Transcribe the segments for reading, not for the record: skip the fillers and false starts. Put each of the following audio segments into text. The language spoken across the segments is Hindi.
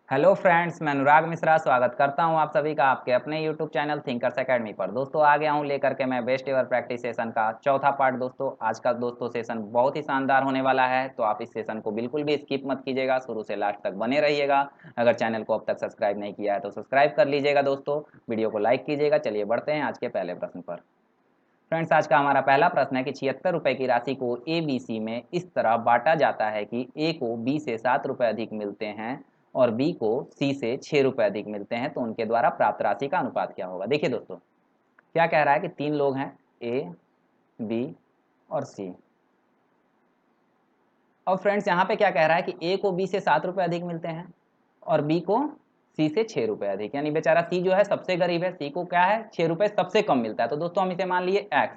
हेलो फ्रेंड्स, मैं अनुराग मिश्रा स्वागत करता हूं आप सभी का आपके अपने यूट्यूब चैनल थिंकर्स एकेडमी पर। दोस्तों आ गया हूं लेकर के मैं बेस्ट एवर प्रैक्टिस सेशन का चौथा पार्ट। दोस्तों आज का सेशन बहुत ही शानदार होने वाला है, तो आप इस सेशन को बिल्कुल भी स्किप मत कीजिएगा, शुरू से लास्ट तक बने रहिएगा। अगर चैनल को अब तक सब्सक्राइब नहीं किया है तो सब्सक्राइब कर लीजिएगा दोस्तों, वीडियो को लाइक कीजिएगा। चलिए बढ़ते हैं आज के पहले प्रश्न पर। फ्रेंड्स आज का हमारा पहला प्रश्न है कि 76 रुपए की राशि को ए बी सी में इस तरह बांटा जाता है कि ए को बी से 7 रुपए अधिक मिलते हैं और बी को सी से 6 रुपए अधिक मिलते हैं, तो उनके द्वारा प्राप्त राशि का अनुपात क्या होगा। देखिए दोस्तों क्या कह रहा है कि तीन लोग हैं ए बी और सी। और फ्रेंड्स यहाँ पे क्या कह रहा है कि ए को बी से 7 रुपए अधिक मिलते हैं और बी को सी से 6 रुपए अधिक, यानी बेचारा सी जो है सबसे गरीब है, सी को क्या है 6 रुपए सबसे कम मिलता है। तो दोस्तों हम इसे मान लिए एक्स,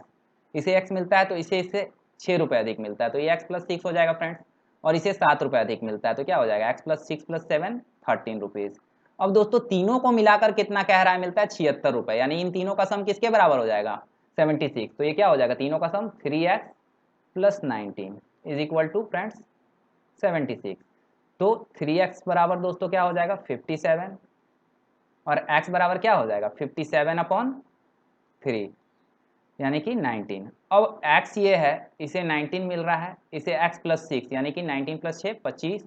इसे एक्स मिलता है तो इसे इससे 6 रुपए अधिक मिलता है, तो ये एक्स प्लस 6 हो जाएगा फ्रेंड्स। और इसे 7 रुपए अधिक मिलता है तो क्या हो जाएगा एक्स प्लस 6 प्लस 7 13 रुपीज। अब दोस्तों तीनों को मिलाकर कितना कह रहा है मिलता है 76 रुपए, यानी इन तीनों का सम किसके बराबर हो जाएगा 76। तो ये क्या हो जाएगा तीनों का sum 3x plus 19 is equal to friends 76। तो 3x बराबर दोस्तों क्या हो जाएगा 57 और x बराबर क्या हो जाएगा 57 अपॉन 3 यानी कि 19। अब x ये है, इसे 19 मिल रहा है, इसे x प्लस 6 यानी कि 19 प्लस 6 25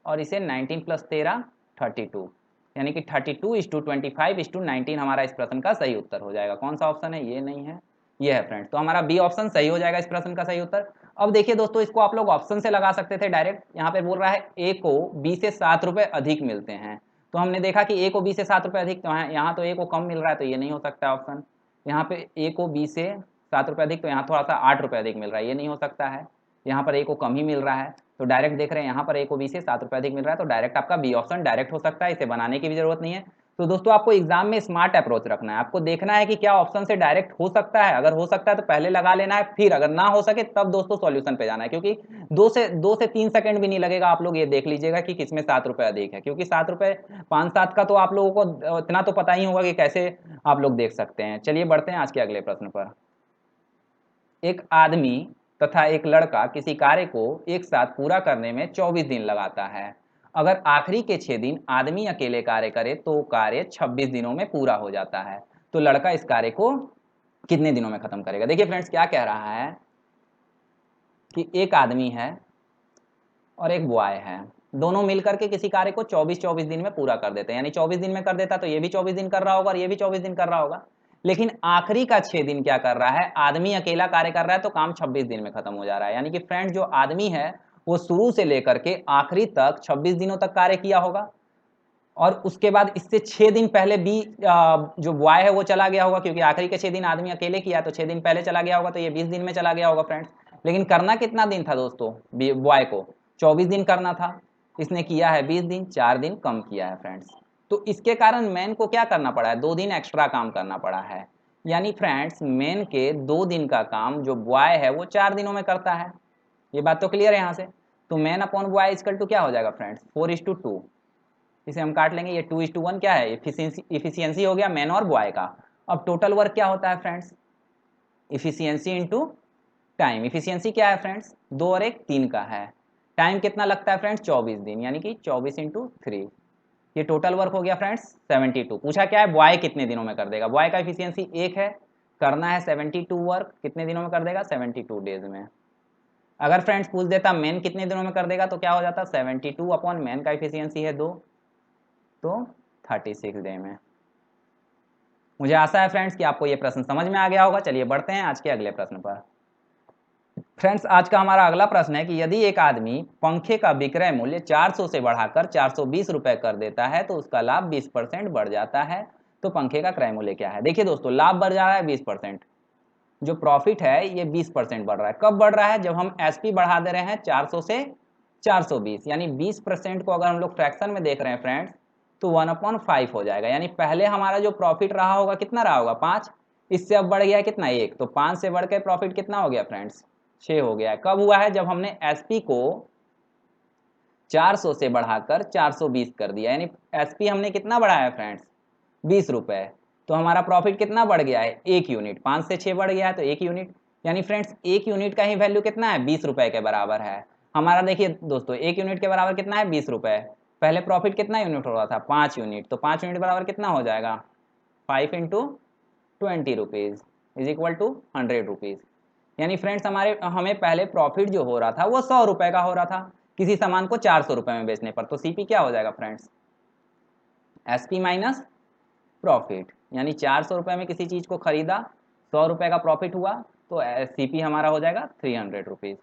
और इसे 19 प्लस 13 32, यानी कि 32:25:19 हमारा इस प्रश्न का सही उत्तर हो जाएगा। कौन सा ऑप्शन है, ये नहीं है, ये है फ्रेंड्स। तो हमारा बी ऑप्शन सही हो जाएगा इस प्रश्न का सही उत्तर। अब देखिए दोस्तों इसको आप लोग ऑप्शन से लगा सकते थे डायरेक्ट। यहाँ पे बोल रहा है ए को बी से 7 रुपए अधिक मिलते हैं, तो हमने देखा कि ए को बी से 7 रुपए अधिक, तो यहाँ तो ए को कम मिल रहा है तो ये नहीं हो सकता ऑप्शन। यहाँ पे ए को बी से 7 रुपए अधिक, तो यहाँ थोड़ा सा 8 रुपए अधिक मिल रहा है, ये नहीं हो सकता है। यहाँ पर ए को कम ही मिल रहा है, तो डायरेक्ट देख रहे हैं यहाँ पर ए को बी से 7 रुपए अधिक मिल रहा है, तो डायरेक्ट आपका बी ऑप्शन डायरेक्ट हो सकता है, इसे बनाने की भी जरूरत नहीं है। तो दोस्तों आपको एग्जाम में स्मार्ट अप्रोच रखना है, आपको देखना है कि क्या ऑप्शन से डायरेक्ट हो सकता है, अगर हो सकता है तो पहले लगा लेना है, फिर अगर ना हो सके तब दोस्तों सॉल्यूशन पे जाना है, क्योंकि 2 से 3 सेकंड भी नहीं लगेगा। आप लोग ये देख लीजिएगा कि किसमें 7 रुपए अधिक है, क्योंकि 7 रुपए 5-7 का तो आप लोगों को इतना तो पता ही होगा कि कैसे आप लोग देख सकते हैं। चलिए बढ़ते हैं आज के अगले प्रश्न पर। एक आदमी तथा एक लड़का किसी कार्य को एक साथ पूरा करने में 24 दिन लगाता है। अगर आखिरी के 6 दिन आदमी अकेले कार्य करे तो कार्य 26 दिनों में पूरा हो जाता है, तो लड़का इस कार्य को कितने दिनों में खत्म करेगा। देखिए फ्रेंड्स क्या कह रहा है कि एक आदमी है और एक बॉय है, दोनों मिलकर के किसी कार्य को 24-24 दिन में पूरा कर देते हैं, यानी 24 दिन में कर देता तो ये भी 24 दिन कर रहा होगा और ये भी 24 दिन कर रहा होगा। लेकिन आखिरी का 6 दिन क्या कर रहा है, आदमी अकेला कार्य कर रहा है तो काम 26 दिन में खत्म हो जा रहा है। यानी कि फ्रेंड्स जो आदमी है वो शुरू से लेकर के आखिरी तक 26 दिनों तक कार्य किया होगा, और उसके बाद इससे 6 दिन पहले बी जो बॉय है वो चला गया होगा, क्योंकि आखिरी के 6 दिन आदमी अकेले किया तो 6 दिन पहले चला गया होगा, तो ये 20 दिन में चला गया होगा फ्रेंड्स। लेकिन करना कितना दिन था दोस्तों, बॉय को 24 दिन करना था, इसने किया है 20 दिन, 4 दिन कम किया है फ्रेंड्स। तो इसके कारण मैन को क्या करना पड़ा है, 2 दिन एक्स्ट्रा काम करना पड़ा है। यानी फ्रेंड्स मेन के 2 दिन का काम जो बॉय है वो 4 दिनों में करता है। ये बात तो क्लियर है यहाँ से। तो man upon boy equal to क्या हो जाएगा फ्रेंड्स 4:2, इसे हम काट लेंगे, ये 2:1 क्या है, इफिशियंसी हो गया मैन और बॉय का। अब टोटल वर्क क्या होता है friends, efficiency into time. Efficiency क्या है फ्रेंड्स 2 और 1 3 का है, टाइम कितना लगता है फ्रेंड्स 24 दिन, यानी कि 24 × 3। ये टोटल वर्क हो गया फ्रेंड्स 72। पूछा क्या है बॉय कितने दिनों में कर देगा, बॉय का इफिशियंसी 1 है, करना है 72 वर्क, कितने दिनों में कर देगा 72 डेज में। अगर फ्रेंड्स पूछ देता मेन कितने दिनों में कर देगा तो क्या हो जाता 72 अपॉन मेन का इफिशियंसी है 2, तो 36 डे में। मुझे आशा है फ्रेंड्स कि आपको ये प्रश्न समझ में आ गया होगा। चलिए बढ़ते हैं आज के अगले प्रश्न पर। फ्रेंड्स आज का हमारा अगला प्रश्न है कि यदि एक आदमी पंखे का विक्रय मूल्य 400 से बढ़ाकर 420 रुपए कर देता है तो उसका लाभ 20% बढ़ जाता है, तो पंखे का क्रय मूल्य क्या है। देखिए दोस्तों लाभ बढ़ जा रहा है 20%, जो प्रॉफिट है ये 20% बढ़ रहा है। कब बढ़ रहा है, जब हम एसपी बढ़ा दे रहे हैं 400 से 420, यानी 20% को अगर हम लोग फ्रैक्शन में देख रहे हैं फ्रेंड्स तो 1/5 हो जाएगा। यानी पहले हमारा जो प्रॉफिट रहा होगा कितना रहा होगा 5, इससे अब बढ़ गया है कितना 1, तो 5 से बढ़ के प्रॉफिट कितना हो गया फ्रेंड्स 6 हो गया है। कब हुआ है, जब हमने एसपी को 400 से बढ़ाकर 420 कर दिया, यानी एसपी हमने कितना बढ़ाया है फ्रेंड्स 20 रुपए, तो हमारा प्रॉफिट कितना बढ़ गया है 1 यूनिट, 5 से 6 बढ़ गया है तो 1 यूनिट, यानी फ्रेंड्स 1 यूनिट का ही वैल्यू कितना है 20 रुपए के बराबर है हमारा। देखिए दोस्तों 1 यूनिट के बराबर कितना है 20 रुपए, पहले प्रॉफिट कितना यूनिट हो रहा था, 5 यूनिट, तो 5 यूनिट बराबर कितना हो जाएगा, 5 into 20 rupees is equal to 100 rupees. यानी फ्रेंड्स हमें पहले प्रॉफिट जो हो रहा था वो 100 रुपये का हो रहा था किसी सामान को 400 रुपये में बेचने पर, तो सीपी क्या हो जाएगा फ्रेंड्स, एसपी माइनस प्रॉफिट। यानी 400 रुपये में किसी चीज़ को खरीदा, 100 रुपये का प्रॉफिट हुआ, तो सीपी हमारा हो जाएगा 300 रुपीज़।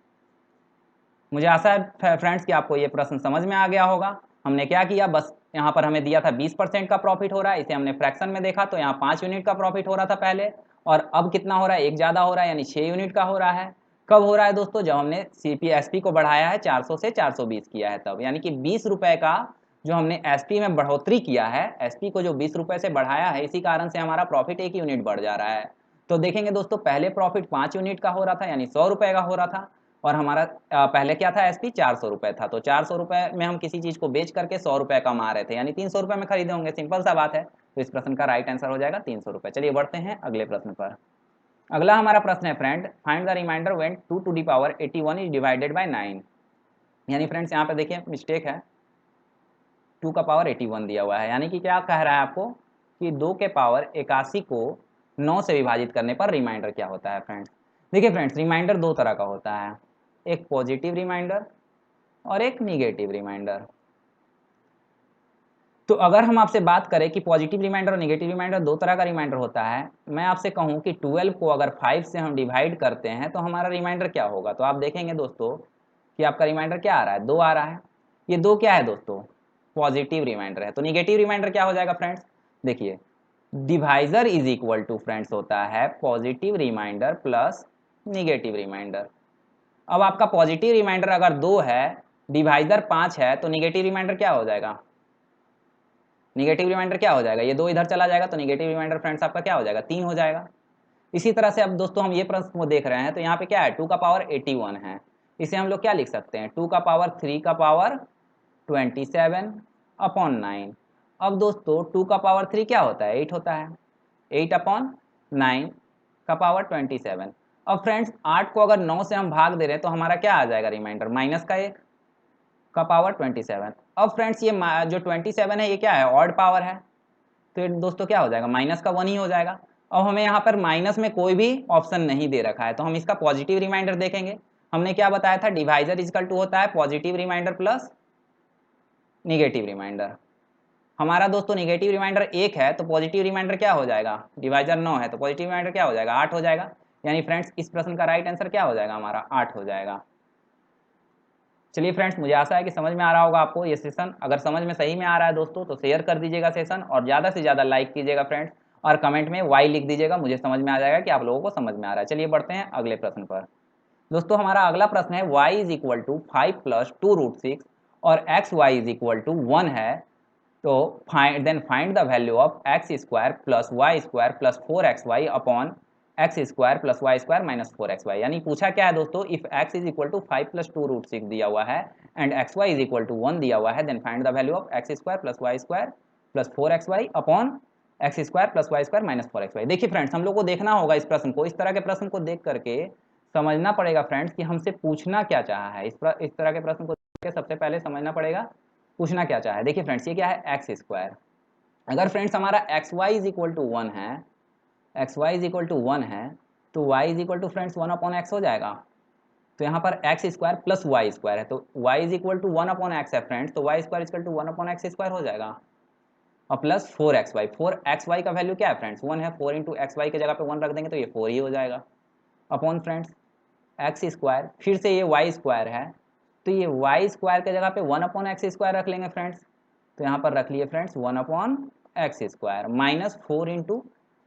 मुझे आशा है फ्रेंड्स कि आपको ये प्रश्न समझ में आ गया होगा। हमने क्या किया, बस यहाँ पर हमें दिया था 20% का प्रॉफिट हो रहा है, इसे हमने फ्रैक्शन में देखा तो यहाँ 5 यूनिट का प्रॉफिट हो रहा था पहले, और अब कितना हो रहा है, एक ज़्यादा हो रहा है, यानी 6 यूनिट का हो रहा है। कब हो रहा है दोस्तों, जब हमने सीपी एसपी को बढ़ाया है 400 से 420 किया है तब, यानी कि 20 रुपये का जो हमने एसपी में बढ़ोतरी किया है, एसपी को जो 20 रुपये से बढ़ाया है, इसी कारण से हमारा प्रॉफिट 1 यूनिट बढ़ जा रहा है। तो देखेंगे दोस्तों, पहले प्रॉफिट 5 यूनिट का हो रहा था, यानी 100 रुपये का हो रहा था, और हमारा पहले क्या था, एसपी 400 रुपये था, तो 400 रुपये में हम किसी चीज़ को बेच करके 100 रुपये कमा रहे थे, यानी 300 रुपये में खरीदे होंगे, सिंपल सा बात है। तो इस प्रश्न का राइट आंसर हो जाएगा 300 रुपये। चलिए बढ़ते हैं अगले प्रश्न पर। अगला हमारा प्रश्न है friend, find the remainder when 2 to the power 81 is divided by 9। यानी फ्रेंड्स यहाँ पे देखिए मिस्टेक है, 2 का पावर 81 दिया हुआ है, यानी कि क्या कह रहा है आपको कि 2 के पावर 81 को 9 से विभाजित करने पर रिमाइंडर क्या होता है फ्रेंड्स। देखिए फ्रेंड्स, रिमाइंडर दो तरह का होता है, एक पॉजिटिव रिमाइंडर और एक निगेटिव रिमाइंडर। तो अगर हम आपसे बात करें कि पॉजिटिव रिमाइंडर और नेगेटिव रिमाइंडर दो तरह का रिमाइंडर होता है, मैं आपसे कहूं कि 12 को अगर 5 से हम डिवाइड करते हैं तो हमारा रिमाइंडर क्या होगा, तो आप देखेंगे दोस्तों कि आपका रिमाइंडर क्या आ रहा है, 2 आ रहा है। ये 2 क्या है दोस्तों, पॉजिटिव रिमाइंडर है। तो निगेटिव रिमाइंडर क्या हो जाएगा फ्रेंड्स, देखिए divisor is equal to friends होता है positive remainder plus negative remainder. अब आपका पॉजिटिव रिमाइंडर अगर 2 है, डिवाइजर 5 है, तो निगेटिव रिमाइंडर क्या हो जाएगा, निगेटिव रिमाइंडर क्या हो जाएगा, ये 2 इधर चला जाएगा, तो निगेटिव रिमाइंडर फ्रेंड्स आपका क्या हो जाएगा, 3 हो जाएगा। इसी तरह से अब दोस्तों हम ये प्रश्न को देख रहे हैं, तो यहाँ पे क्या है, 2 का पावर 81 है, इसे हम लोग क्या लिख सकते हैं, 2 का पावर 3 का पावर 27 अपॉन 9। अब दोस्तों 2 का पावर 3 क्या होता है, 8 होता है, 8 अपॉन 9 का पावर 27। अब फ्रेंड्स 8 को अगर 9 से हम भाग दे रहे हैं तो हमारा क्या आ जाएगा रिमाइंडर, माइनस का 1 का पावर 27। अब फ्रेंड्स ये जो 27 है ये क्या है, ऑड पावर है, तो ये दोस्तों क्या हो जाएगा, माइनस का 1 ही हो जाएगा। अब हमें यहाँ पर माइनस में कोई भी ऑप्शन नहीं दे रखा है, तो हम इसका पॉजिटिव रिमाइंडर देखेंगे। हमने क्या बताया था, डिवाइजर इजकल टू होता है positive remainder plus negative remainder. हमारा दोस्तों निगेटिव रिमाइंडर 1 है, तो पॉजिटिव रिमाइंडर क्या हो जाएगा, डिवाइजर 9 है, तो पॉजिटिव रिमाइंडर क्या हो जाएगा, 8 हो जाएगा। यानी फ्रेंड्स इस प्रश्न का राइट आंसर क्या हो जाएगा हमारा, 8 हो जाएगा। चलिए फ्रेंड्स, मुझे आशा है कि समझ में आ रहा होगा आपको ये सेशन। अगर समझ में सही में आ रहा है दोस्तों तो शेयर कर दीजिएगा सेशन, और ज़्यादा से ज़्यादा लाइक कीजिएगा फ्रेंड्स, और कमेंट में वाई लिख दीजिएगा, मुझे समझ में आ जाएगा कि आप लोगों को समझ में आ रहा है। चलिए बढ़ते हैं अगले प्रश्न पर। दोस्तों हमारा अगला प्रश्न है, y is equal to 5 plus 2√6 और x y is equal to 1 है, तो find the value of x square plus y square plus 4xy upon x square plus y square minus 4xy। यानी पूछा क्या है दोस्तों, if x is equal to 5 plus 2√6 दिया हुआ है and x y is equal to 1 दिया हुआ है, then find the value of x square plus y square plus 4xy upon x square plus y square minus 4xy। देखिए फ्रेंड्स, हम लोग को देखना होगा इस प्रश्न को, इस तरह के प्रश्न को देख करके समझना पड़ेगा फ्रेंड्स कि हमसे पूछना क्या चाहा है। इस तरह के प्रश्न को देख के सबसे पहले समझना पड़ेगा पूछना क्या चाहा है। देखिए फ्रेंड्स, ये क्या है, एक्स स्क्वायर। अगर फ्रेंड्स हमारा x y is equal to 1 है, x y is equal to 1 है, तो y is equal to friends 1 upon x हो जाएगा। तो यहाँ पर x square plus y square है, तो y is equal to 1 upon x है फ्रेंड्स, तो y square equal to 1 upon x square हो जाएगा, और प्लस 4xy। 4xy का वैल्यू क्या है फ्रेंड्स, 1 है, 4 इंटू एक्स वाई के जगह पे 1 रख देंगे तो ये 4 ही हो जाएगा, अपॉन फ्रेंड्स एक्स स्क्वायर, फिर से ये वाई स्क्वायर है, तो ये वाई स्क्वायर के जगह पे 1 अपॉन एक्स स्क्वायर रख लेंगे फ्रेंड्स, तो यहाँ पर रख लिए friends 1 upon x square minus 4 into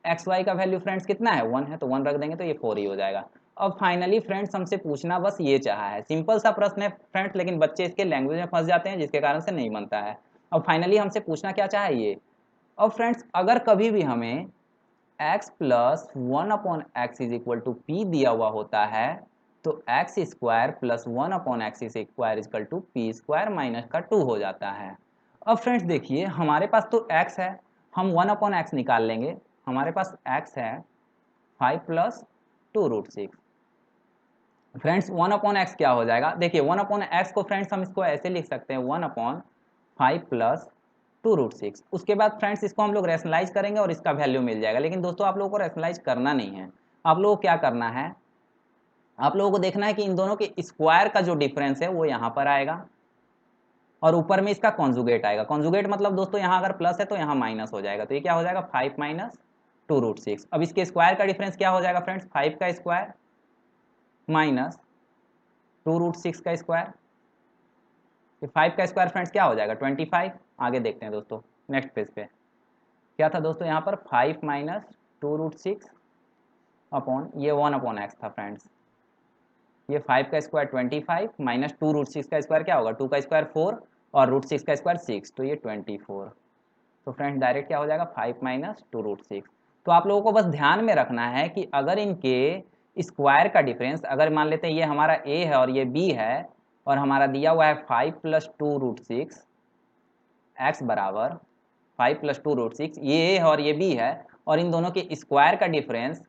x y का वैल्यू फ्रेंड्स कितना है, 1 है, तो 1 रख देंगे तो ये 4 ही हो जाएगा। अब फाइनली फ्रेंड्स हमसे पूछना बस ये चाहा है, सिंपल सा प्रश्न है फ्रेंड्स, लेकिन बच्चे इसके लैंग्वेज में फंस जाते हैं जिसके कारण से नहीं बनता है। अब फाइनली हमसे पूछना क्या चाहा है ये। अब फ्रेंड्स अगर कभी भी हमें x plus 1 upon x is equal to p दिया हुआ होता है, तो x square plus 1 upon x square is equal to p square minus का 2 हो जाता है। अब फ्रेंड्स देखिए हमारे पास तो x है, हम 1 अपॉन एक्स निकाल लेंगे, हमारे पास x है 5 प्लस 2√6। फ्रेंड्स 1 अपॉन एक्स क्या हो जाएगा, देखिए 1 अपॉन एक्स को फ्रेंड्स हम इसको ऐसे लिख सकते हैं, 1 अपॉन 5 प्लस 2√6। उसके बाद फ्रेंड्स इसको हम लोग रैशनलाइज करेंगे और इसका वैल्यू मिल जाएगा। लेकिन दोस्तों आप लोगों को रैशनलाइज करना नहीं है, आप लोगों को क्या करना है, आप लोगों को देखना है कि इन दोनों के स्क्वायर का जो डिफरेंस है वो यहाँ पर आएगा और ऊपर में इसका कॉन्जुगेट आएगा। कॉन्जुगेट मतलब दोस्तों यहाँ अगर प्लस है तो यहाँ माइनस हो जाएगा, तो ये क्या हो जाएगा 5 माइनस 2√6। अब इसके स्क्वायर का डिफरेंस क्या हो जाएगा फ्रेंड्स, 5 का स्क्वायर माइनस 2√6 का स्क्वायर। 5 का स्क्वायर फ्रेंड्स क्या हो जाएगा 25। आगे देखते हैं दोस्तों नेक्स्ट पेज पे क्या था दोस्तों, यहाँ पर 5 माइनस 2√6 अपॉन ये 1/x था फ्रेंड्स। ये 5 का स्क्वायर 25 माइनस 2√6 का स्क्वायर क्या होगा, 2 का स्क्वायर 4 और √6 का स्क्वायर 6, तो ये 24। तो फ्रेंड्स डायरेक्ट क्या हो जाएगा 5 माइनस 2√6। तो आप लोगों को बस ध्यान में रखना है कि अगर इनके स्क्वायर का डिफरेंस, अगर मान लेते हैं ये हमारा a है और ये b है और हमारा दिया हुआ है 5 प्लस 2√6 x बराबर 5 प्लस 2√6, ये a है और ये b है और इन दोनों के स्क्वायर का डिफरेंस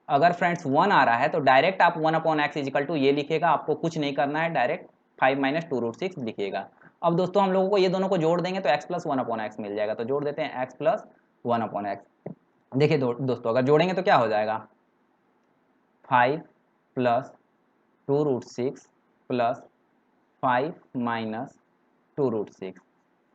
अगर फ्रेंड्स 1 आ रहा है तो डायरेक्ट आप 1/x इजिकल टू ये लिखेगा, आपको कुछ नहीं करना है, डायरेक्ट 5 माइनस 2√6 लिखिएगा। अब दोस्तों हम लोगों को ये दोनों को जोड़ देंगे तो x प्लस 1/x मिल जाएगा, तो जोड़ देते हैं x प्लस 1/x। देखिए दोस्तों अगर जोड़ेंगे तो क्या हो जाएगा 5 प्लस 2√6 प्लस 5 माइनस 2√6,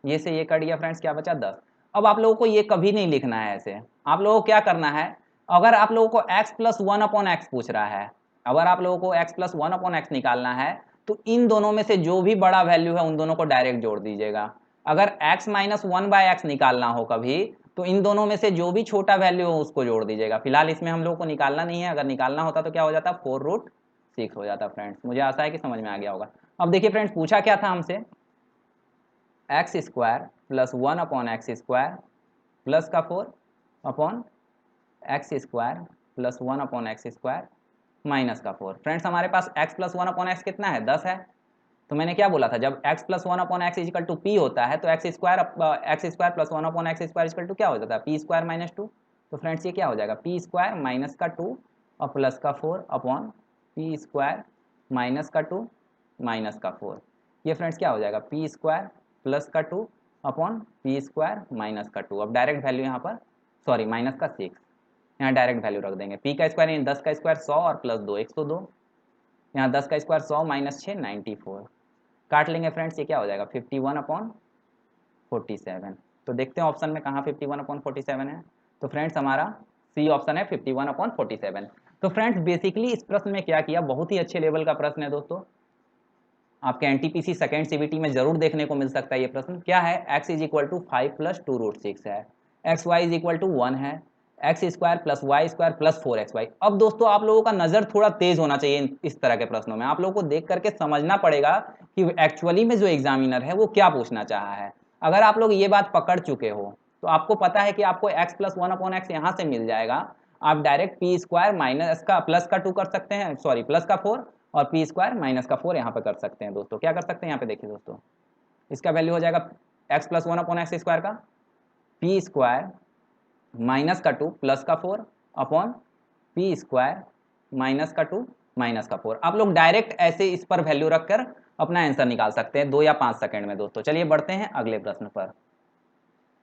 ये से ये कट गया फ्रेंड्स, क्या बचा 10। अब आप लोगों को ये कभी नहीं लिखना है ऐसे, आप लोगों को क्या करना है, अगर आप लोगों को x प्लस 1/x पूछ रहा है, अगर आप लोगों को x प्लस 1/x निकालना है तो इन दोनों में से जो भी बड़ा वैल्यू है उन दोनों को डायरेक्ट जोड़ दीजिएगा। अगर x माइनस 1/x निकालना हो कभी तो इन दोनों में से जो भी छोटा वैल्यू हो उसको जोड़ दीजिएगा। फिलहाल इसमें हम लोगों को निकालना नहीं है, अगर निकालना होता तो क्या हो जाता 4√6 हो जाता फ्रेंड्स। मुझे आशा है कि समझ में आ गया होगा। अब देखिए फ्रेंड्स पूछा क्या था हमसे, x square plus 1/x square plus का 4 upon x square plus 1/x square minus का 4। फ्रेंड्स हमारे पास x प्लस 1/x कितना है 10 है, तो मैंने क्या बोला था जब x plus 1/x is equal to p होता है तो x square plus 1/x square is equal to क्या हो जाता है पी स्क्वायर माइनस 2। तो फ्रेंड्स ये क्या हो जाएगा पी स्क्वायर माइनस का 2 और प्लस का 4 अपॉन पी स्क्वायर माइनस का 2 माइनस का 4। ये फ्रेंड्स क्या हो जाएगा पी स्क्वायर प्लस का 2 अपॉन पी स्क्वायर माइनस का 2। अब डायरेक्ट वैल्यू यहाँ पर सॉरी माइनस का 6, यहाँ डायरेक्ट वैल्यू रख देंगे। पी का स्क्वायर यानी 10 का स्क्वायर 100 और प्लस 2 102, यहाँ 10 का स्क्वायर 100 माइनस 6 94, काट लेंगे फ्रेंड्स, ये क्या हो जाएगा 51/47। तो देखते हैं ऑप्शन में कहाँ 51/47 है, तो फ्रेंड्स हमारा सी ऑप्शन है 51/47। तो फ्रेंड्स बेसिकली इस प्रश्न में क्या किया, बहुत ही अच्छे लेवल का प्रश्न है दोस्तों, आपके एनटीपीसी सेकेंड सीबीटी में जरूर देखने को मिल सकता है ये प्रश्न। क्या है x is equal to 5 plus 2√6 है, x y is equal to 1 है, x square plus y square plus 4xy। अब दोस्तों आप लोगों का नजर थोड़ा तेज होना चाहिए इस तरह के प्रश्नों में, आप लोगों को देख करके समझना पड़ेगा कि एक्चुअली में जो एग्जामिनर है वो क्या पूछना चाहा है। अगर आप लोग ये बात पकड़ चुके हो तो आपको पता है कि आपको x प्लस 1/x यहाँ से मिल जाएगा, आप डायरेक्ट पी स्क्वायर माइनस का प्लस का 2 कर सकते हैं, सॉरी प्लस का 4 और पी स्क्वायर माइनस का 4 यहाँ पे कर सकते हैं दोस्तों। क्या कर सकते हैं यहाँ पे देखिए दोस्तों, इसका वैल्यू हो जाएगा x प्लस 1/x स्क्वायर का पी स्क्वायर माइनस का 2 प्लस का 4 अपॉन पी स्क्वायर माइनस का 2 माइनस का 4। आप लोग डायरेक्ट ऐसे इस पर वैल्यू रखकर अपना आंसर निकाल सकते हैं 2 या 5 सेकंड में दोस्तों। चलिए बढ़ते हैं अगले प्रश्न पर।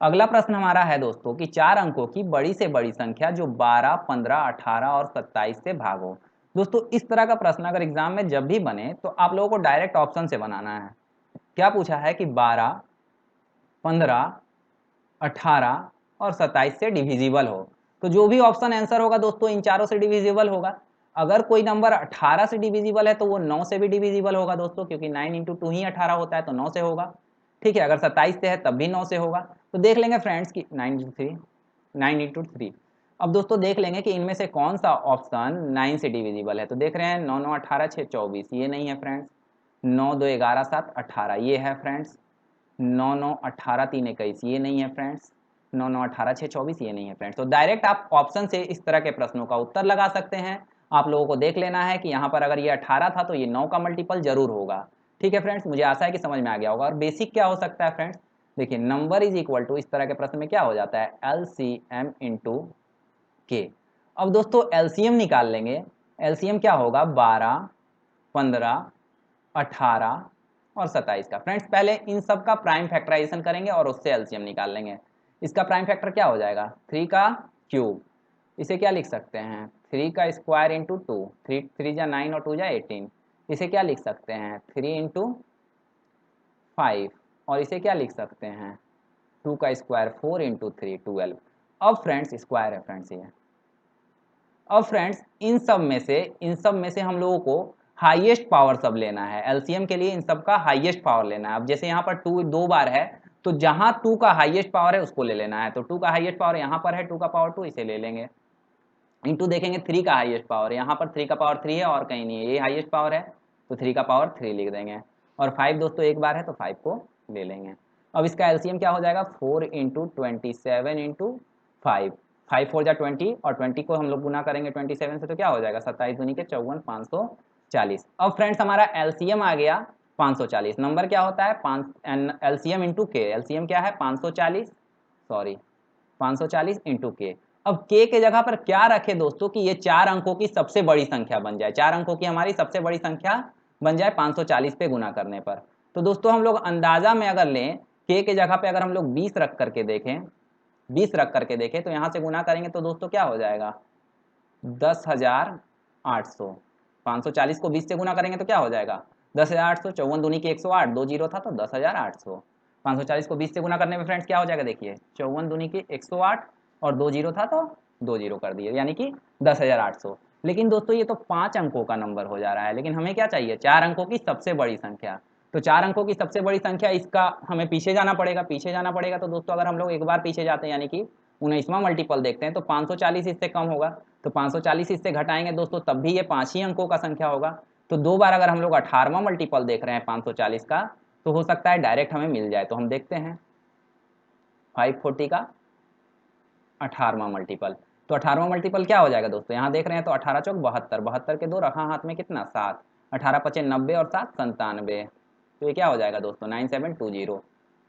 अगला प्रश्न हमारा है दोस्तों कि 4 अंकों की बड़ी से बड़ी संख्या जो 12, 15, 18 और 27 से भाग हो। दोस्तों इस तरह का प्रश्न अगर एग्जाम में जब भी बने तो आप लोगों को डायरेक्ट ऑप्शन से बनाना है। क्या पूछा है कि 12, 15, 18 और 27 से डिविजिबल हो, तो जो भी ऑप्शन आंसर होगा दोस्तों इन चारों से डिविजिबल होगा। अगर कोई नंबर 18 से डिविजिबल है तो वो 9 से भी डिविजिबल होगा दोस्तों, क्योंकि 9 इंटू 2 ही 18 होता है, तो 9 से होगा। ठीक है, अगर 27 से है तब भी 9 से होगा। तो देख लेंगे फ्रेंड्स कि 9 इंटू 3। अब दोस्तों देख लेंगे कि इनमें से कौन सा ऑप्शन 9 से डिविजिबल है। तो देख रहे हैं 9 9 18 6 24, ये नहीं है फ्रेंड्स। 9 2 11 7 18, ये है फ्रेंड्स। 9 9 18 3 21, ये नहीं है फ्रेंड्स। 9 9 18 6 24, ये नहीं है फ्रेंड्स। तो डायरेक्ट आप ऑप्शन से इस तरह के प्रश्नों का उत्तर लगा सकते हैं। आप लोगों को देख लेना है कि यहाँ पर अगर ये 18 था तो ये 9 का मल्टीपल जरूर होगा। ठीक है फ्रेंड्स, मुझे आशा है कि समझ में आ गया होगा। और बेसिक क्या हो सकता है फ्रेंड्स, देखिए नंबर इज इक्वल टू इस तरह के प्रश्न में क्या हो जाता है LCM इंटू के। अब दोस्तों LCM निकाल लेंगे, LCM क्या होगा 12, 15, 18 और 27 का। फ्रेंड्स पहले इन सब का प्राइम फैक्टराइजेशन करेंगे और उससे एलसीएम निकाल लेंगे। इसका प्राइम फैक्टर क्या हो जाएगा, 3 का क्यूब, इसे क्या लिख सकते हैं 3 का स्क्वायर इंटू 2, 3 जा 9 और 2 जा 18, इसे क्या लिख सकते हैं 3 इंटू 5, और इसे क्या लिख सकते हैं 2 का स्क्वायर 4 इंटू 3 12। अब फ्रेंड्स स्क्वायर है फ्रेंड्स ये। अब फ्रेंड्स इन सब में से हम लोगों को हाईएस्ट पावर सब लेना है, एलसीएम के लिए इन सब का हाईएस्ट पावर लेना है। अब जैसे यहाँ पर 2 दो बार है, तो जहां 2 का हाईएस्ट पावर है उसको ले लेना है। तो 2 का हाईएस्ट पावर यहाँ पर है 2 का पावर 2, इसे ले लेंगे। इंटू देखेंगे 3 का हाईएस्ट पावर, यहाँ पर 3 का पावर 3 है और कहीं नहीं है, ये हाईएस्ट पावर है तो 3 का पावर 3 लिख देंगे। और 5 दोस्तों एक बार है तो 5 को ले लेंगे। अब इसका एलसीएम क्या हो जाएगा 4 इंटू 27 इंटू 5, 5 4 जा 20 और 20 को हम लोग गुना करेंगे 27 से तो क्या हो जाएगा 27 दूनी के 54 540। अब फ्रेंड्स हमारा एलसीएम आ गया 540। नंबर क्या होता है एलसीएम इंटू के, एलसीएम क्या है 540 इंटू के। अब के जगह पर क्या रखे दोस्तों कि ये 4 अंकों की सबसे बड़ी संख्या बन जाए, 4 अंकों की हमारी सबसे बड़ी संख्या बन जाए 540 पे गुना करने पर। तो दोस्तों हम लोग अंदाजा में अगर लें के जगह पे अगर हम लोग 20 रख करके देखें, 20 रख करके देखें तो यहाँ से गुना करेंगे तो दोस्तों क्या हो जाएगा 10,800। 540 को 20 से गुना करेंगे तो क्या हो जाएगा 10,800, 54 दूनी की 108, 2 जीरो था तो 10,800। 540 को 20 से गुना करने में फ्रेंड्स क्या हो जाएगा देखिए 54 दूनी की 108 और 2 जीरो था तो 2 जीरो कर दिए, यानी कि 10,800। लेकिन दोस्तों ये तो 5 अंकों का नंबर हो जा रहा है, लेकिन हमें क्या चाहिए 4 अंकों की सबसे बड़ी संख्या। तो 4 अंकों की सबसे बड़ी संख्या, इसका हमें पीछे जाना पड़ेगा। तो दोस्तों अगर हम लोग एक बार पीछे जाते हैं यानी कि 19वां मल्टीपल देखते हैं तो 540 इससे कम होगा, तो 540 इससे घटाएंगे दोस्तों तब भी ये 5 ही अंकों का संख्या होगा। तो दो बार अगर हम लोग 18वां मल्टीपल देख रहे हैं 540 का तो हो सकता है डायरेक्ट हमें मिल जाए। तो हम देखते हैं 540 का 18वां मल्टीपल। तो 18वां मल्टीपल क्या हो जाएगा दोस्तों, यहाँ देख रहे हैं तो 18 चौक 72, 72 के 2 रखा हाथ में कितना 7, 18 पचे 90 और 7 97। तो ये क्या हो जाएगा दोस्तों 9720।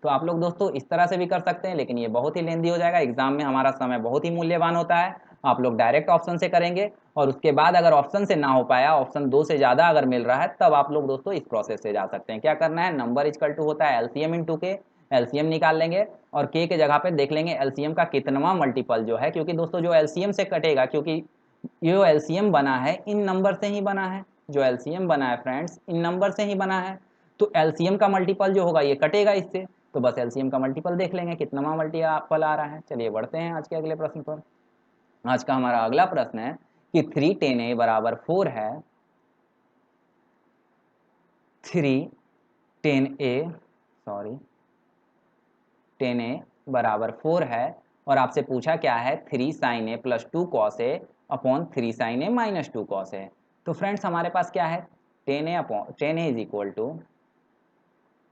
तो आप लोग दोस्तों इस तरह से भी कर सकते हैं, लेकिन ये बहुत ही लेंदी हो जाएगा, एग्जाम में हमारा समय बहुत ही मूल्यवान होता है। आप लोग डायरेक्ट ऑप्शन से करेंगे और उसके बाद अगर ऑप्शन से ना हो पाया, ऑप्शन 2 से ज़्यादा अगर मिल रहा है, तब आप लोग दोस्तों इस प्रोसेस से जा सकते हैं। क्या करना है, नंबर इक्वल टू होता है एलसीएम इंटू के, एलसीएम निकाल लेंगे और के जगह पे देख लेंगे एलसीएम का कितनवां मल्टीपल जो है, क्योंकि दोस्तों जो एलसीएम से कटेगा, क्योंकि जो एलसीएम बना है इन नंबर से ही बना है, जो एलसीएम बना है फ्रेंड्स इन नंबर से ही बना है, तो एलसीएम का मल्टीपल जो होगा ये कटेगा इससे, तो बस एलसीएम का मल्टीपल देख लेंगे कितनवां मल्टीपल आ रहा है। चलिए बढ़ते हैं आज के अगले प्रश्न पर। आज का हमारा अगला प्रश्न है कि 3 10a बराबर 4 है, 3 10a बराबर 4 है और आपसे पूछा क्या है 3 sin a plus 2 cos a upon 3 sin a minus 2 cos a। तो फ्रेंड्स हमारे पास क्या है 10a is equal to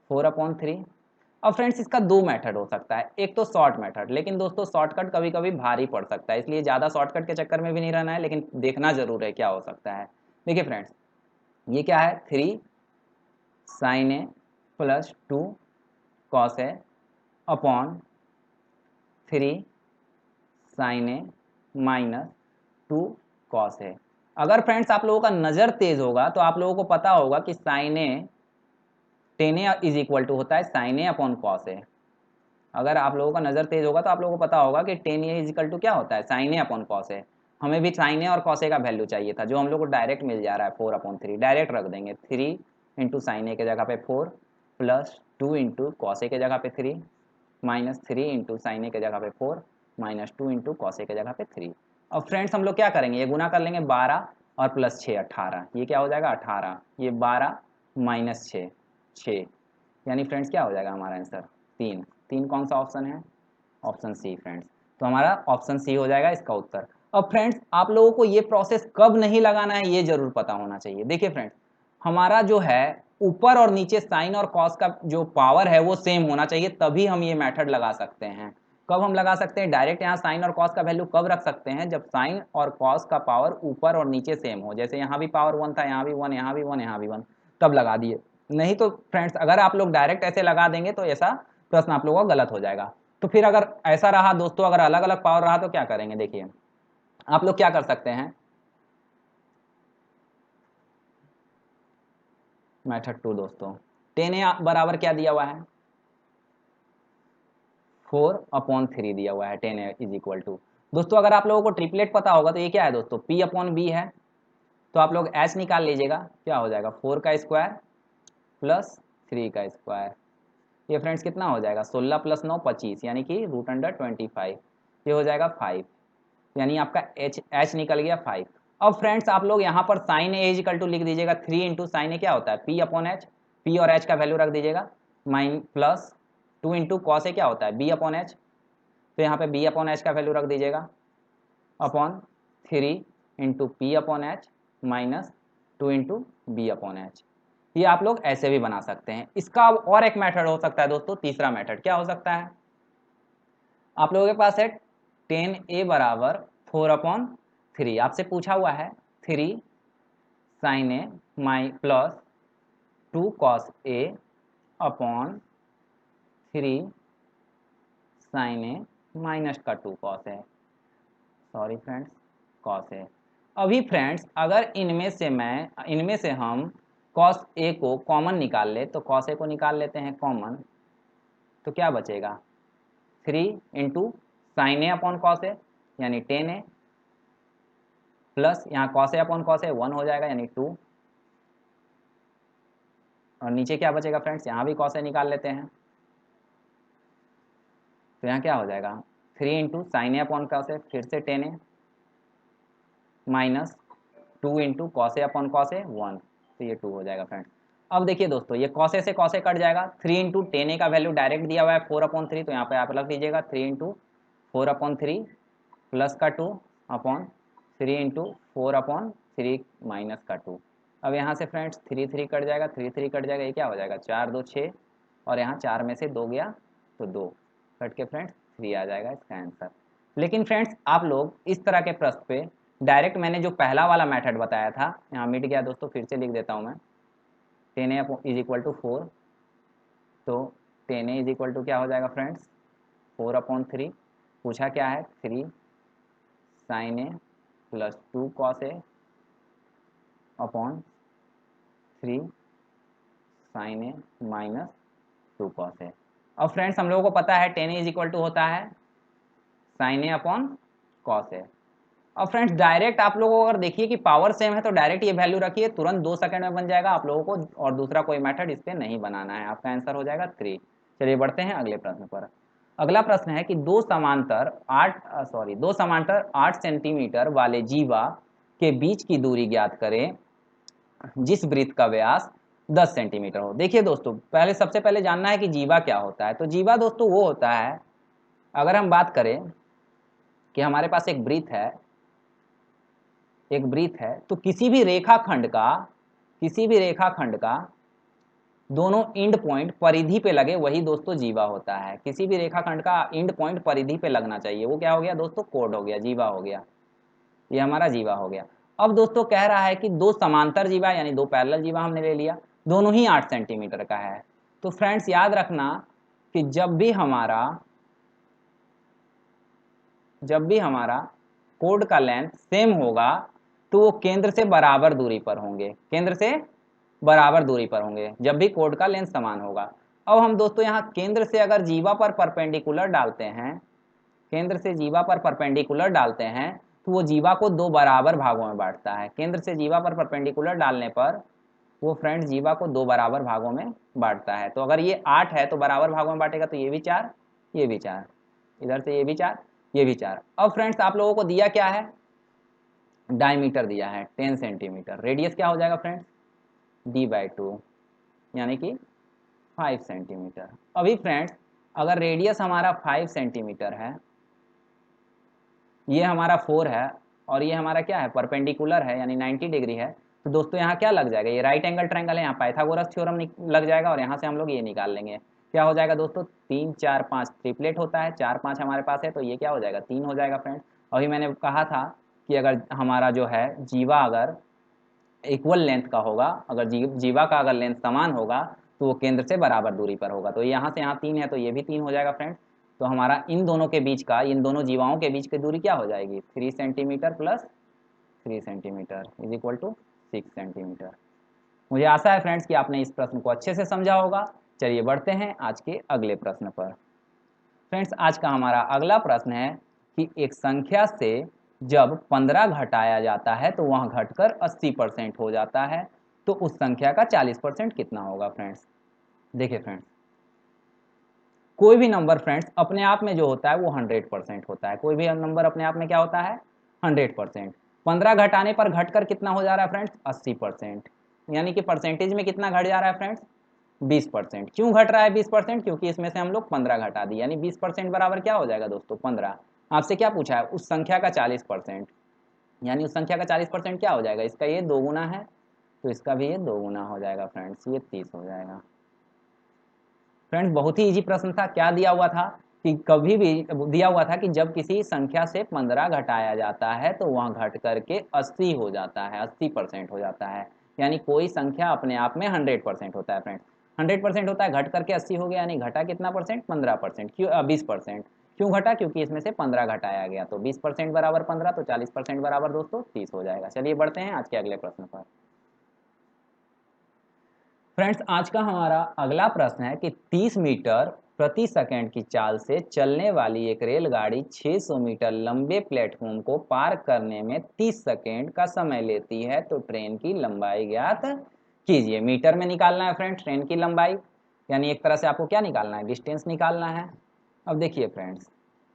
4 upon 3। अब फ्रेंड्स इसका दो मेथड हो सकता है, एक तो शॉर्ट मेथड, लेकिन दोस्तों शॉर्टकट कभी कभी भारी पड़ सकता है, इसलिए ज़्यादा शॉर्टकट के चक्कर में भी नहीं रहना है, लेकिन देखना जरूर है क्या हो सकता है। देखिए फ्रेंड्स ये क्या है 3 sin a plus 2 cos a upon 3 sin a minus 2 cos a। अगर फ्रेंड्स आप लोगों का नज़र तेज होगा तो आप लोगों को पता होगा कि sin a 10a is equal to होता है sin a upon cos a। अगर आप लोगों का नज़र तेज होगा तो आप लोगों को पता होगा कि 10a इज इक्वल टू क्या होता है sin a upon cos a। हमें भी sin a और cos a का वैल्यू चाहिए था, जो हम लोग को डायरेक्ट मिल जा रहा है 4 अपॉन 3, डायरेक्ट रख देंगे 3 इंटू साइन ए के जगह पे 4 प्लस 2 इंटू कॉस ए के जगह पे 3 माइनस 3 इंटू साइन ए के जगह पे 4 माइनस 2 इंटू कॉस ए के जगह पे 3। अब फ्रेंड्स हम लोग क्या करेंगे, ये गुना कर लेंगे 12 और प्लस 6 18, ये क्या हो जाएगा 18, ये 12 माइनस 6 6, यानी फ्रेंड्स क्या हो जाएगा हमारा आंसर 3। 3 कौन सा ऑप्शन है, ऑप्शन सी फ्रेंड्स। तो हमारा ऑप्शन सी हो जाएगा इसका उत्तर। अब फ्रेंड्स आप लोगों को ये प्रोसेस कब नहीं लगाना है ये जरूर पता होना चाहिए। देखिए फ्रेंड्स हमारा जो है ऊपर और नीचे साइन और कॉस का जो पावर है वो सेम होना चाहिए, तभी हम ये मेथड लगा सकते हैं। कब हम लगा सकते हैं डायरेक्ट, यहाँ साइन और कॉस का वैल्यू कब रख सकते हैं, जब साइन और कॉस का पावर ऊपर और नीचे सेम हो, जैसे यहाँ भी पावर 1 था, यहाँ भी 1, यहाँ भी 1, यहाँ भी 1, तब लगा दिए। नहीं तो फ्रेंड्स अगर आप लोग डायरेक्ट ऐसे लगा देंगे तो ऐसा प्रश्न आप लोगों का गलत हो जाएगा। तो फिर अगर ऐसा रहा दोस्तों, अगर अलग अलग पावर रहा तो क्या करेंगे, देखिए आप लोग क्या कर सकते हैं, मेथड 2 दोस्तों 10 ए बराबर क्या दिया हुआ है 4/3 दिया हुआ है 10 ए इज इक्वल टू। दोस्तों अगर आप लोगों को ट्रिपलेट पता होगा तो ये क्या है दोस्तों P/B है, तो आप लोग H निकाल लीजिएगा, क्या हो जाएगा 4 का स्क्वायर प्लस 3 का स्क्वायर। ये फ्रेंड्स कितना हो जाएगा 16 + 9 25 यानी कि √25, ये हो जाएगा 5, यानी आपका H निकल गया 5। अब फ्रेंड्स आप लोग यहाँ पर साइन ए इजिकल टू लिख दीजिएगा 3 इंटू साइन ए क्या होता है P/H, P और H का वैल्यू रख दीजिएगा mine plus 2 into cos A क्या होता है B/H, तो यहाँ पे B/H का वैल्यू रख दीजिएगा upon 3 into P/H minus 2 into B/H। ये आप लोग ऐसे भी बना सकते हैं। इसका अब और एक मेथड हो सकता है दोस्तों, तीसरा मेथड क्या हो सकता है, आप लोगों के पास है 10a बराबर 4/3, आपसे पूछा हुआ है 3 sine A my plus 2 cos A upon 3 sine A minus का 2 cos A, sorry friends cos A. अभी फ्रेंड्स अगर इनमें से हम कॉस ए को कॉमन निकाल ले, तो कॉस ए को निकाल लेते हैं कॉमन, तो क्या बचेगा 3 into sine A upon cos A यानी 10a प्लस यहाँ cos A upon cos A 1 हो जाएगा यानी 2, और नीचे क्या बचेगा फ्रेंड्स, यहाँ भी कॉस ए निकाल लेते हैं, तो यहाँ क्या हो जाएगा 3 into sine A upon cos A फिर से 10a minus 2 into cos A upon cos A 1, तो ये 2 हो जाएगा फ्रेंड्स। अब देखिए दोस्तों ये कॉस ए से कॉस ए कट जाएगा, 3 इंटू 10a का वैल्यू डायरेक्ट दिया हुआ है 4/3, तो यहाँ पे आप रख दीजिएगा 3 इंटू 4/3 प्लस का 2 अपॉन 3 इंटू 4/3 माइनस का 2। अब यहाँ से फ्रेंड्स 3 3 कट जाएगा, 3 3 कट जाएगा, ये क्या हो जाएगा 4 2 6, और यहाँ 4 में से 2 गया तो 2 कट के फ्रेंड्स 3 आ जाएगा इसका आंसर। लेकिन फ्रेंड्स आप लोग इस तरह के प्रश्न पे डायरेक्ट मैंने जो पहला वाला मेथड बताया था, यहाँ मिट गया दोस्तों, फिर से लिख देता हूँ मैं 10a इज इक्वल टू 4, तो 10a इज इक्वल टू क्या हो जाएगा फ्रेंड्स 4/3, पूछा क्या है 3 sine A plus 2 cos A upon 3 sine A minus 2 cos ए। अब फ्रेंड्स हम लोगों को पता है 10a इज इक्वल टू होता है sign A upon cos A. अब फ्रेंड्स डायरेक्ट आप लोगों को अगर देखिए कि पावर सेम है तो डायरेक्ट ये वैल्यू रखिए, तुरंत 2 सेकंड में बन जाएगा आप लोगों को, और दूसरा कोई मेथड इस पर नहीं बनाना है, आपका आंसर हो जाएगा 3। चलिए बढ़ते हैं अगले प्रश्न पर। अगला प्रश्न है कि दो समांतर 8 सेंटीमीटर वाले जीवा के बीच की दूरी ज्ञात करें जिस वृत्त का व्यास 10 सेंटीमीटर हो। देखिए दोस्तों सबसे पहले जानना है कि जीवा क्या होता है। तो जीवा दोस्तों वो होता है, अगर हम बात करें कि हमारे पास एक वृत्त है तो किसी भी रेखाखंड का दोनों इंड पॉइंट परिधि पे लगे वही दोस्तों जीवा होता है। किसी भी रेखाखंड का इंड पॉइंट परिधि पे लगना चाहिए, वो क्या हो गया दोस्तों कोड हो गया, जीवा हो गया, ये हमारा जीवा हो गया। अब दोस्तों कह रहा है कि दो समांतर जीवा यानी दो पैरेलल जीवा हमने ले लिया, दोनों ही 8 सेंटीमीटर का है। तो फ्रेंड्स याद रखना कि जब भी हमारा कोड का लेंथ सेम होगा तो वो केंद्र से बराबर दूरी पर होंगे, जब भी कोड का लेंथ समान होगा। अब हम दोस्तों यहाँ केंद्र से अगर जीवा पर परपेंडिकुलर डालते हैं तो वो जीवा को दो बराबर भागों में बांटता है। केंद्र से जीवा पर परपेंडिकुलर डालने पर वो फ्रेंड्स जीवा को दो बराबर भागों में बांटता है। तो अगर ये 8 है तो बराबर भागों में बांटेगा, तो ये भी 4, ये भी 4, इधर से ये भी 4, ये भी 4। अब फ्रेंड्स आप लोगों को दिया क्या है, डायमीटर दिया है 10 सेंटीमीटर, रेडियस क्या हो जाएगा फ्रेंड्स d/2 यानी कि 5 सेंटीमीटर। अभी फ्रेंड्स अगर रेडियस हमारा 5 सेंटीमीटर है, ये हमारा 4 है, और ये हमारा क्या है परपेंडिकुलर है यानी 90 डिग्री है, तो दोस्तों यहाँ क्या लग जाएगा, ये राइट एंगल ट्रायंगल है, यहाँ पाइथागोरस थ्योरम लग जाएगा, और यहाँ से हम लोग ये निकाल लेंगे। क्या हो जाएगा दोस्तों 3 4 5 ट्रिपलेट होता है, 4 5 हमारे पास है, तो ये क्या हो जाएगा 3 हो जाएगा फ्रेंड्स। अभी मैंने कहा था कि अगर हमारा जो है जीवा अगर इक्वल लेंथ का होगा, अगर जीवा का अगर लेंथ समान होगा तो वो केंद्र से बराबर दूरी पर होगा। तो यहाँ से यहाँ 3 है तो ये भी 3 हो जाएगा फ्रेंड्स। तो हमारा इन दोनों जीवाओं के बीच की दूरी क्या हो जाएगी 3 centimetre plus 3 centimetre is equal to 6 centimetre मुझे आशा है फ्रेंड्स कि आपने इस प्रश्न को अच्छे से समझा होगा। चलिए बढ़ते हैं आज के अगले प्रश्न पर। फ्रेंड्स आज का हमारा अगला प्रश्न है कि एक संख्या से जब 15 घटाया जाता है तो वह घटकर 80% हो जाता है, तो उस संख्या का 40% कितना होगा फ्रेंड्स। देखिए फ्रेंड्स, कोई भी नंबर फ्रेंड्स अपने आप में जो होता है वो 100% होता है। कोई भी नंबर अपने आप में क्या होता है, 100%। 15 घटाने पर घटकर कितना हो जा रहा है फ्रेंड्स, 80%। यानी कि परसेंटेज में कितना घट जा रहा है फ्रेंड्स, 20%। क्यों घट रहा है 20%, क्योंकि इसमें से हम लोग 15 घटा दिए, यानी 20% बराबर क्या हो जाएगा दोस्तों, 15। आपसे क्या पूछा है, उस संख्या का 40%, यानी उस संख्या का 40% क्या हो जाएगा, इसका ये 2 गुना है तो इसका भी ये 2 गुना हो जाएगा फ्रेंड्स, ये 30 हो जाएगा। फ्रेंड्स बहुत ही इजी प्रश्न था। क्या दिया हुआ था कि कभी भी दिया हुआ था कि जब किसी संख्या से 15 घटाया जाता है तो वह घट करके 80 हो जाता है, 80% हो जाता है। यानी कोई संख्या अपने आप में 100% होता है फ्रेंड्स, 100% होता है, घट करके 80 हो गया, यानी घटा कितना परसेंट, 15%। क्यों 20%, क्यों घटा, क्योंकि इसमें से 15 घटाया गया, तो 20% बराबर 15, तो 40% बराबर दोस्तों 30 हो जाएगा। चलिए बढ़ते हैं आज के अगले प्रश्न पर। फ्रेंड्स आज का हमारा अगला प्रश्न है कि 30 मीटर प्रति सेकंड की चाल से चलने वाली एक रेलगाड़ी 600 मीटर लंबे प्लेटफॉर्म को पार करने में 30 सेकंड का समय लेती है, तो ट्रेन की लंबाई ज्ञात कीजिए। मीटर में निकालना है फ्रेंड्स ट्रेन की लंबाई, यानी एक तरह से आपको क्या निकालना है, डिस्टेंस निकालना है। अब देखिए फ्रेंड्स,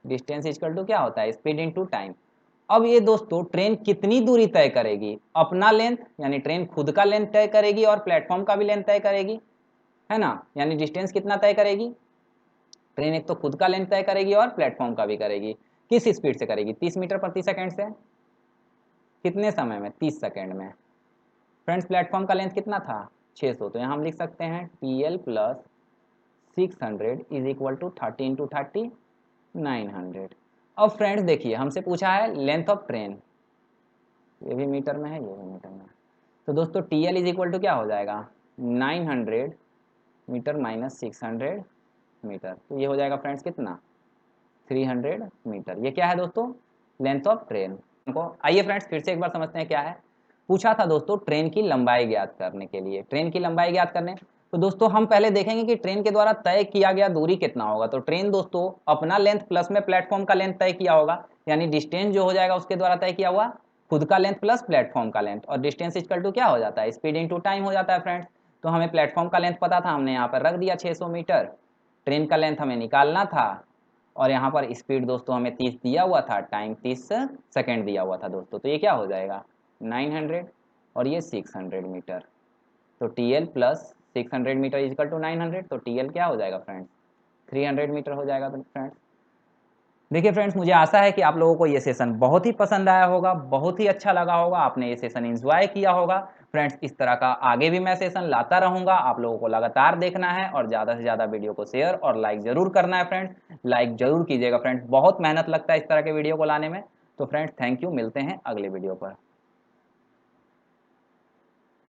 डिस्टेंस इक्वल टू क्या होता है, स्पीड इनटू टाइम। अब ये दोस्तों ट्रेन कितनी दूरी तय करेगी, अपना लेंथ यानी ट्रेन खुद का लेंथ तय करेगी और प्लेटफॉर्म का भी लेंथ तय करेगी, है ना। यानी डिस्टेंस कितना तय करेगी ट्रेन, एक तो खुद का लेंथ तय करेगी और प्लेटफॉर्म का भी करेगी। किस स्पीड से करेगी, 30 मीटर प्रति सेकंड से, कितने समय में, 30 सेकंड में। फ्रेंड्स प्लेटफॉर्म का लेंथ कितना था, 600, तो यहाँ हम लिख सकते हैं TL plus 600 is equal to 30 into 30 900। अब फ्रेंड्स देखिए हमसे पूछा है लेंथ ऑफ ट्रेन, ये भी मीटर में है, ये भी मीटर में है, तो दोस्तों TL इज इक्वल टू क्या हो जाएगा, 900 मीटर माइनस 600 मीटर, तो ये हो जाएगा फ्रेंड्स कितना, 300 मीटर। ये क्या है दोस्तों, लेंथ ऑफ ट्रेन को। आइए फ्रेंड्स फिर से एक बार समझते हैं क्या है। पूछा था दोस्तों ट्रेन की लंबाई ज्ञात करने के लिए, ट्रेन की लंबाई ज्ञात करने, तो दोस्तों हम पहले देखेंगे कि ट्रेन के द्वारा तय किया गया दूरी कितना होगा। तो ट्रेन दोस्तों अपना लेंथ प्लस में प्लेटफॉर्म का लेंथ तय किया होगा, यानी डिस्टेंस जो हो जाएगा उसके द्वारा तय किया हुआ खुद का लेंथ प्लस प्लेटफॉर्म का लेंथ, और डिस्टेंस इक्वल टू क्या हो जाता है, स्पीड इनटू टाइम हो जाता है फ्रेंड्स। तो हमें प्लेटफॉर्म का लेंथ पता था, हमने यहाँ पर रख दिया 600 मीटर, ट्रेन का लेंथ हमें निकालना था, और यहाँ पर स्पीड दोस्तों हमें 30 दिया हुआ था, टाइम 30 सेकेंड दिया हुआ था दोस्तों, तो ये क्या हो जाएगा 900 और ये 600 मीटर। तो TL plus 600 metre is equal to 900, तो TL क्या हो जाएगा फ्रेंड्स, 300 मीटर हो जाएगा फ्रेंड्स। देखिए फ्रेंड्स मुझे आशा है कि आप लोगों को ये सेशन बहुत ही पसंद आया होगा, बहुत ही अच्छा लगा होगा, आपने ये सेशन एंजॉय किया होगा। फ्रेंड्स इस तरह का आगे भी मैं सेशन लाता रहूंगा, आप लोगों को लगातार देखना है और ज़्यादा से ज़्यादा वीडियो को शेयर और लाइक जरूर करना है फ्रेंड्स, लाइक जरूर कीजिएगा फ्रेंड्स, बहुत मेहनत लगता है इस तरह के वीडियो को लाने में। तो फ्रेंड्स थैंक यू, मिलते हैं अगले वीडियो पर।